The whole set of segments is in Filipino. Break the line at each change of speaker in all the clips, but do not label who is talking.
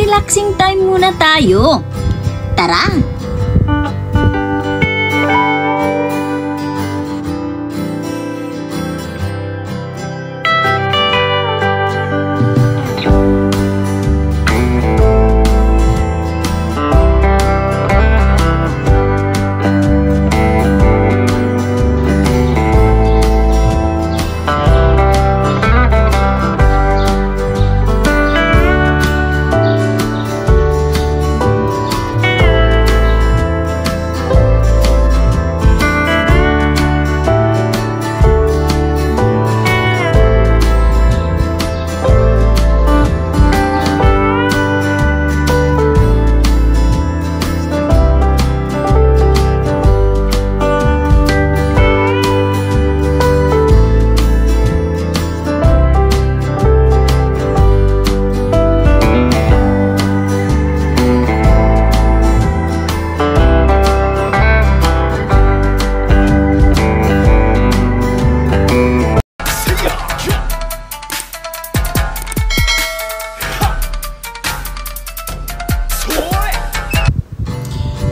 Mag-relaxing time muna tayo. Tara!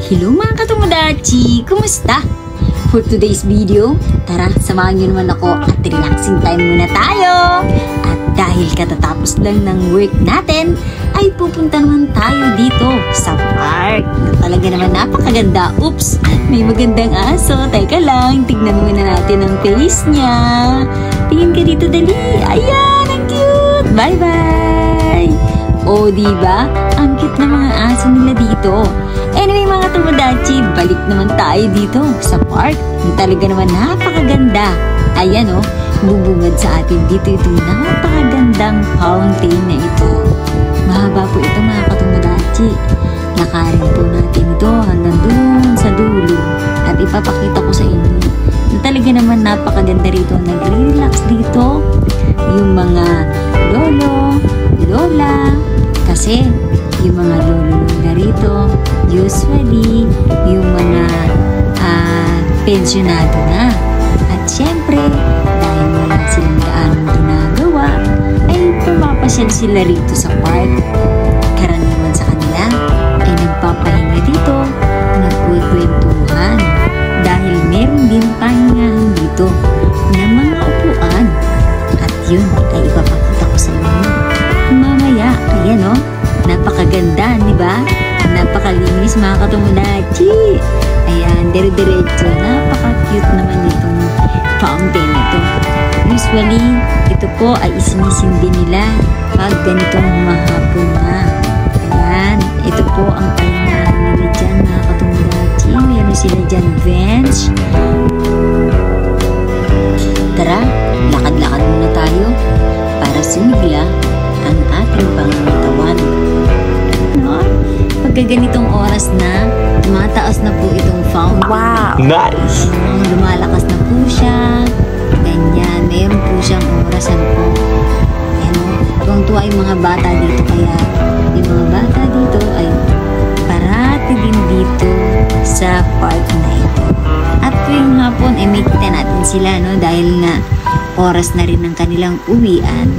Hello mga katomodachi! Kumusta? For today's video, tara, samahan nyo naman ako at relaxing time muna tayo! At dahil katatapos lang ng work natin, ay pupunta naman tayo dito sa park na talaga naman napakaganda. Oops! May magandang aso. Teka lang, tignan muna natin ang face niya. Tingin ka dito, dali! Ayan! Ang cute! Bye-bye! O, diba? Ang cute na mga aso nila dito. Anyway mga tomodachi, balik naman tayo dito sa park. Talaga naman napakaganda. Ayan o, bubungad sa atin dito itong napakagandang fountain na ito. Mahaba po ito mga katomodachi. Lakarin po natin ito hanggang dun sa dulo. At ipapakita ko sa inyo na talaga naman napakaganda rito. Nagre-relax dito yung mga lolo, lola. Kasi yung mga lolo na rito, usually, yung mga pensyonado na. At syempre, dahil wala silang gaanong ginagawa, ay pumapasyal sila rito sa park. Karaniwan sa kanila ay nagpapahinga dito, nagkukwentuhan. Dahil meron din pahingahan dito na mga upuan. At yun ay ipapakita ko sa inyo mamaya. Ayan o, napakaganda, di ba? Napakalinis mga katomodachi. Ayan, dire-diretso. Napaka-cute naman itong fountain ito. Usually, ito po ay isinisindi nila pag ganitong mahapon na. Ayan, ito po ang pahingahan nila dyan mga katomodachi. Meron sila dyan bench. Tara, lakad-lakad muna tayo para sumigla ang ating pangangatawan. No? Pagka ganitong oras na, tumataas na po itong fountain. Wow!
Nice!
Lumalakas na po siya. Ganyan. Mayroon po siyang oras. Ano po? Ano? Tuwang-tuwa yung mga bata dito. Kaya yung mga bata dito ay parati din dito sa park na ito. At tuwing hapon, may kita natin sila, no? Dahil nga, oras na rin ng kanilang uwian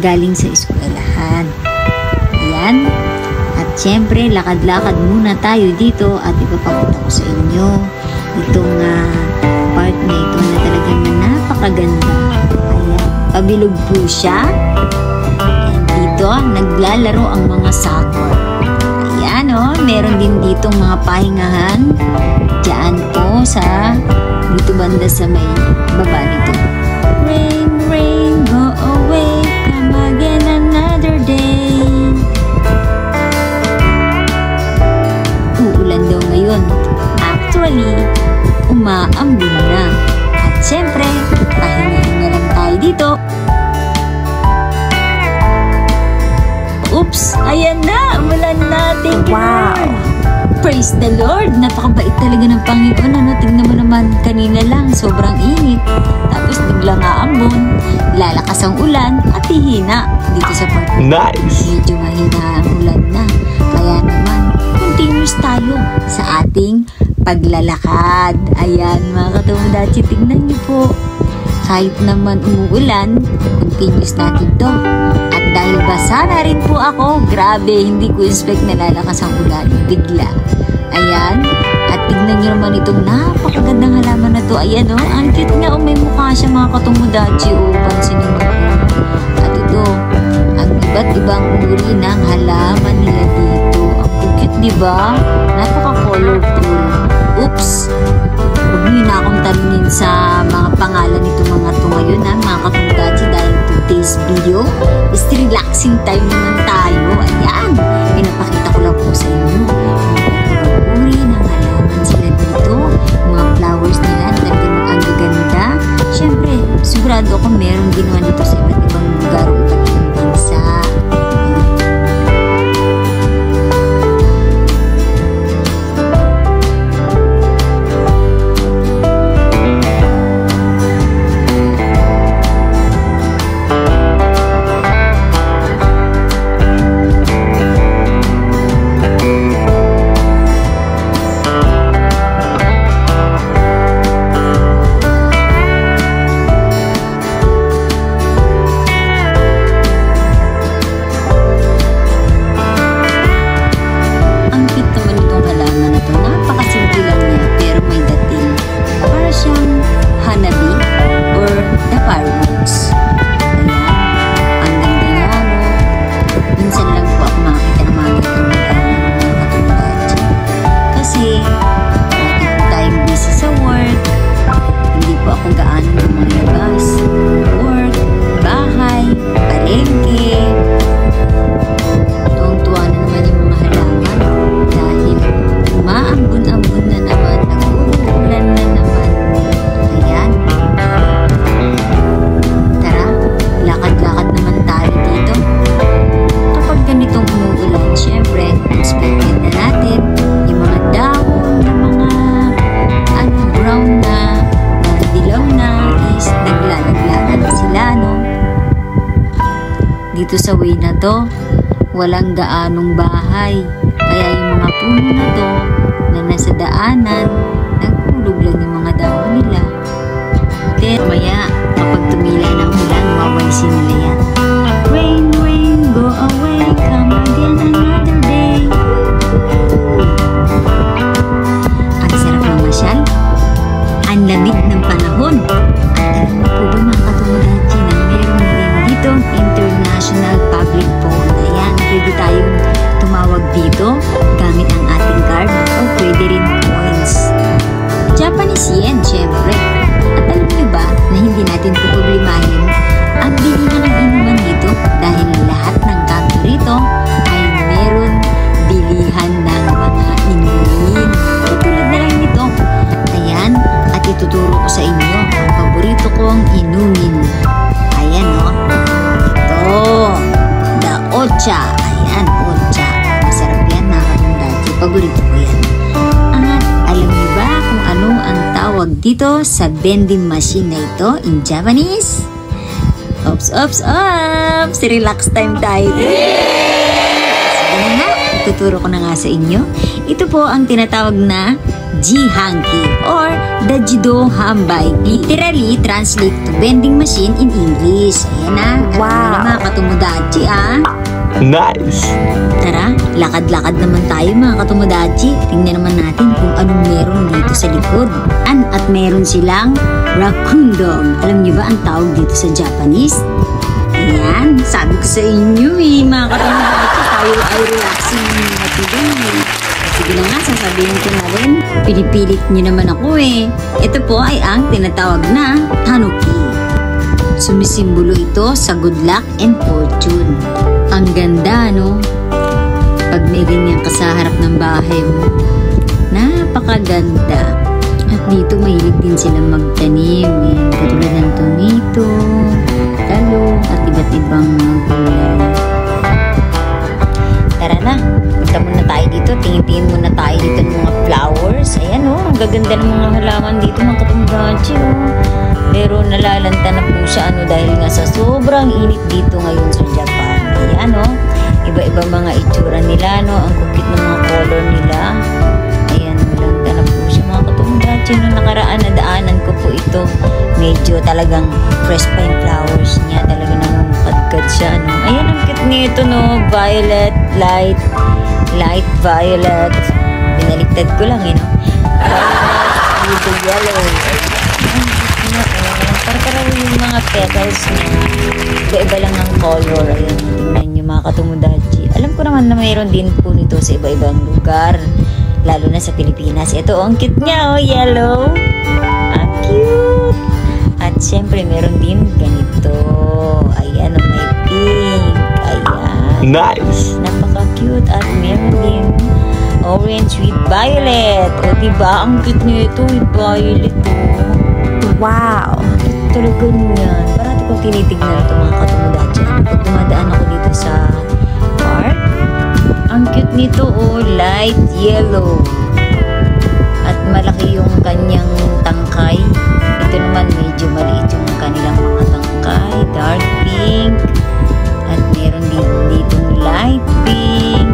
galing sa eskwelahan. Ayan. At syempre, lakad-lakad muna tayo dito at ipapakita ko sa inyo itong park na ito na talagang napakaganda. Ayan. Pabilog po siya. And dito, naglalaro ang mga soccer. Ayan o, meron din ditong mga pahingahan. Diyan po sa dito banda sa may baba nito. Rain, rain, go away, come again another day. Uulan daw ngayon. Actually, umaambon na. At syempre, pahinga-hinga lang tayo dito. Oops! Ayan na! Umulan natin!
Wow!
Praise the Lord! Napakabait talaga ng Panginoon. Ano? Tingnan mo naman, kanina lang, sobrang init. Tapos biglang aambon, lalakas ang ulan at hihina dito sa park.
Nice!
Medyo mahina ang ulan na. Kaya naman, continuous tayo sa ating paglalakad. Ayan, mga katomodachi, tingnan niyo po. Kahit naman umuulan, continuous natin to. At dahil basa na rin po ako. Grabe, hindi ko expect na lalakas ang ulan. Bigla. Ayan. At tignan nyo naman itong napakagandang halaman na to. Ayan o, ang cute nga o, may mukha siya mga katomodachi o, pansinin mo. At ito, ang iba't ibang uri ng halaman nila dito. Ang cute, diba? Napaka-colorful. Oops! Huwag nyo na akong tanungin sa mga pangalan nito mga to ngayon ha, mga katomodachi, dahil today's video is relaxing time naman tayo. Ayan! Pinapakita ko lang po sa inyo. Uri ng halaman sila dito, mga flowers nila, talagang ang gaganda. Siyempre, sigurado ako meron ginawa dito sa iba't ibang lugar o iba't ibang bansa. Dito sa way na to, walang gaanong bahay. Kaya yung mga puno na to na nasa daanan, nagkulog lang yung mga dahon nila. Pero maya, kapag tumila ng ulan, mawawalisin nila yan. Rain, rain, go away, come again another day. Ang sarap ng masyal. Ang lamig ng panahon. At alam mo po ba mga katomodachi na meron din dito International Public Phone. Ayan, pwede tayong tumawag dito gamit ang ating card o pwede rin coins. Japanese yen, syempre. At alam niyo ba na hindi natin problemahin ang bilihan ng inuman dito dahil lahat ng kanto rito ay meron bilihan ng mga inumin. Katulad na lang nito. Ayan, at ituturo ko sa inyo ang paborito kong inumin. Ayan o. Ito. The Ocha. Ayan, Ocha. Masarap yan mga katomodachi. Paborito ko yan. At alam niyo ba kung ano ang tawag dito sa vending machine na ito in Japanese? Ops, ops, ops! Relax time tayo. Sige na nga, ituturo ko na nga sa inyo. Ito po ang tinatawag na Jihanki or the Jido Hambay. Literally translate to vending machine in English. Ayan na. Wow! Mga katomodachi
Nice!
Tara, lakad-lakad naman tayo mga katomodachi. Tingnan naman natin kung anong meron dito sa likod. At meron silang raccoon dog. Alam niyo ba ang tawag dito sa Japanese? Ayan, sabi ko sa inyo mga katomodachi, tayo ay relaxing matibay. Sige na nga, sasabihin ko na rin. Pinipilit niyo naman ako Ito po ay ang tinatawag na tanuki. Sumisimbolo ito sa good luck and fortune. Ang ganda, no? Pag may ganyan ka sa harap ng bahay mo, napakaganda. At dito mahilig din silang magtanim. Katulad ng tomato, talong, at iba't ibang mga gulay. Tara na, punta muna tayo dito. Tingin-tingin muna tayo dito ng mga flowers. Ayan ang gaganda ng mga halaman dito mga katomodachi Pero nalalanta na po siya dahil nga sa sobrang init dito ngayon sa Japan. Ayan iba-iba mga itsura nila ang kukit ng mga color nila. Ayan, malanta na po siya mga katomodachi Nung nakaraan na daanan ko po ito, medyo talagang fresh pa yung flowers niya. Talaga namumukadkad siya Ayan, ang nito, no? Violet, light violet. Pinaliktad ko lang, no? Violet with the yellow. Para yung mga petals na iba-iba lang ang color. Ayan, tingnan nyo mga katomodachi. Alam ko naman na mayroon din po nito sa iba-ibang lugar. Lalo na sa Pilipinas. Ito, ang cute niya, oh, yellow. Ang cute. At syempre, meron din ganito. Ayan, oh, may pink. Ayan.
Nice.
Napaka-cute. At meron din orange with violet. O, diba? Ang cute niya ito with violet, oh. Wow. Talaga niyan. Parati kong tinitignan ito mga katomodachi. Pag dumadaan ako dito sa park, ang cute nito, oh, light yellow. At malaki yung kanyang tangkay. Ito naman medyo maliit yung kanilang mga tangkay. Dark pink. At meron din dito light pink.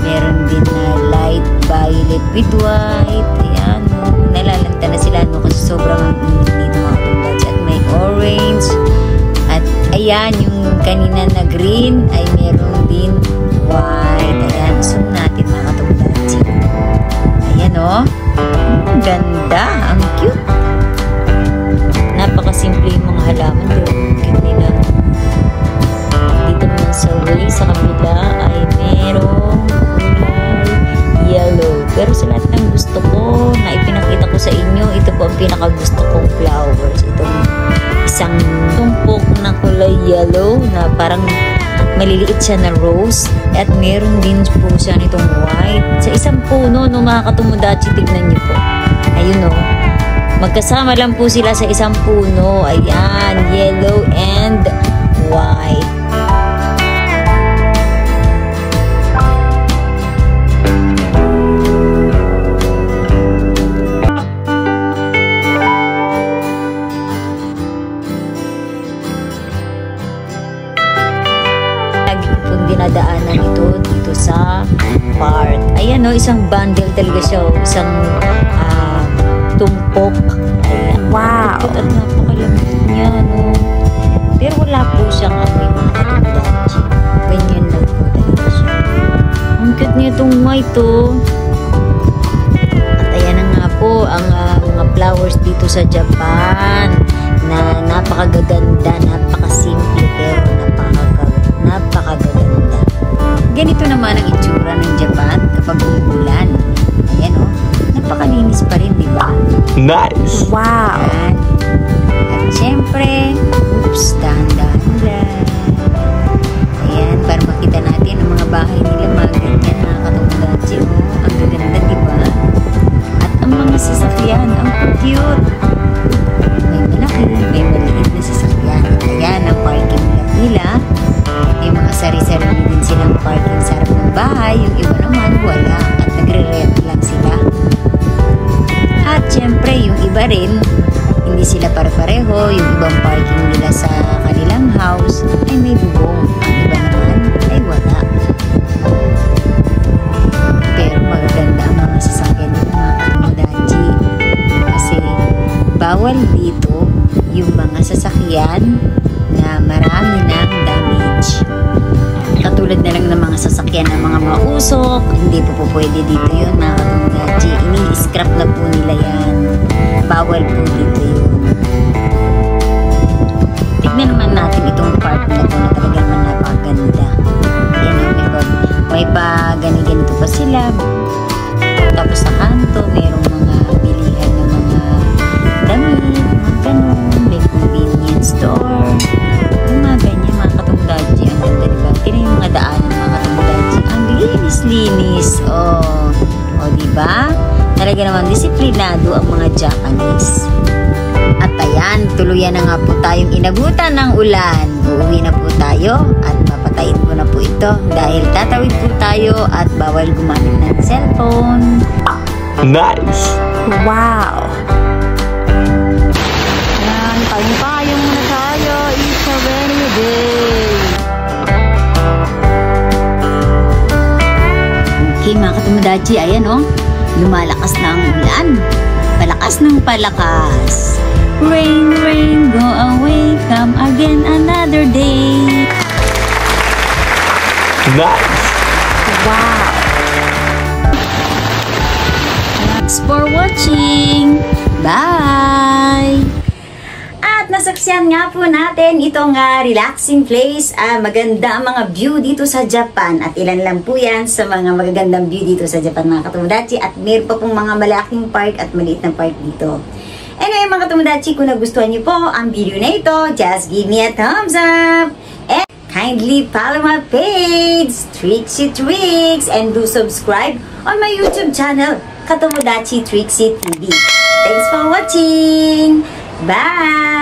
Meron din na light violet with white. Ayan, oh, nalalanta na sila, no, kasi sobrang init dito mga katomodachi. At may orange. At ayan, yung kanina na green ay meron din white. Ayan, zoom natin mga katomodachi. Ayan, oh. Ang ganda. Ang cute. Napakasimple yung mga halaman. Pero ang cute nila. Dito naman sa way, sa kabila ay merong yellow. Pero sa lahat ng gusto ko na ipinakita ko sa inyo, ito po ang pinakagusto kong flowers. Itong isang tumpok na kulay yellow na parang maliliit siya na rose. At meron din po siya nitong white. Sa isang puno, no, mga katomodachi, tignan niyo po. Ayun, no. Magkasama lang po sila sa isang puno. Ayan, yellow and white. Dinadaanan ito dito sa park. Ayan, no, isang bundle talaga siya, oh, isang tumpok. Ayan, wow. At napakalambot niya, no. Pero wala po siyang amoy mga katomodachi. Ganyan lang po talaga siya. Ang cute niya itong white, oh. At ayan na nga po ang mga flowers dito sa Japan na napakagaganda, napakasimple, pero napakaganda. Ganito naman ang itsura ng Japan kapag umuulan. Ayan, oh. Napakalinis pa rin, di ba?
Nice.
Wow. At syempre, oops, dahan-dahan lang. Ayan, para makita natin ang mga bahay nila, mga ganyan, mga katomodachi. Oh, ang gaganda, di ba? At ang mga sasakyan, ang cute. May malaki, may maliit na sasakyan. Ayan, ang parking lot nila. May mga sari-sarili din silang parking sa harap ng bahay. Yung iba naman wala at nagre-rent lang sila. At syempre yung iba rin, hindi sila pare-pareho. Yung ibang parking nila sa kanilang house ay may bubong. Ang iba naman ay wala. Pero magaganda ang mga sasakyan ng mga katomodachi. Kasi bawal dito yung mga sasakyan na marami ng damage. Katulad na lang ng mga sasakyan ng mga mausok, hindi po pwede dito yun mga katomodachi. Ini-scrap na po nila yan. Bawal po dito yun. Tignan naman natin itong park na ito na talaga naman napakaganda. Yan, may pa ganito pa sila. Tapos sa kanto, mayroong mga bilihan ng mga damit, mga ganun, may convenience store. Yung mga ganyan, mga katomodachi, ang ganda, diba? Tingnan yung mga daanan, mga katomodachi. Ang linis-linis. O, diba? Talaga naman disiplinado ang mga Japanese. At ayan, tuluyan na nga po tayong inabutan ng ulan. Uuwi na po tayo at papatayin ko na po ito dahil tatawid po tayo at bawal gumamit ng cellphone.
Nice!
Wow! Ayan, payong-payong muna tayo. It's a rainy day. Okay mga katomodachi, ayan o. Lumalakas na ang ulan. Palakas ng palakas. Rain, rain, go away. Come again another day.
Nice.
Wow! Thanks for watching! Bye! At nasaksihan nga po natin itong relaxing place, maganda ang mga view dito sa Japan. At ilan lang po yan sa mga magagandang view dito sa Japan mga katomodachi. At meron pa pong mga malaking park at maliit na park dito. Anyway mga katomodachi, kung nagustuhan niyo po ang video na ito, just give me a thumbs up! And kindly follow my page, Trixie Tricks, and do subscribe on my YouTube channel, Katomodachi Trixie TV. Thanks for watching! Bye!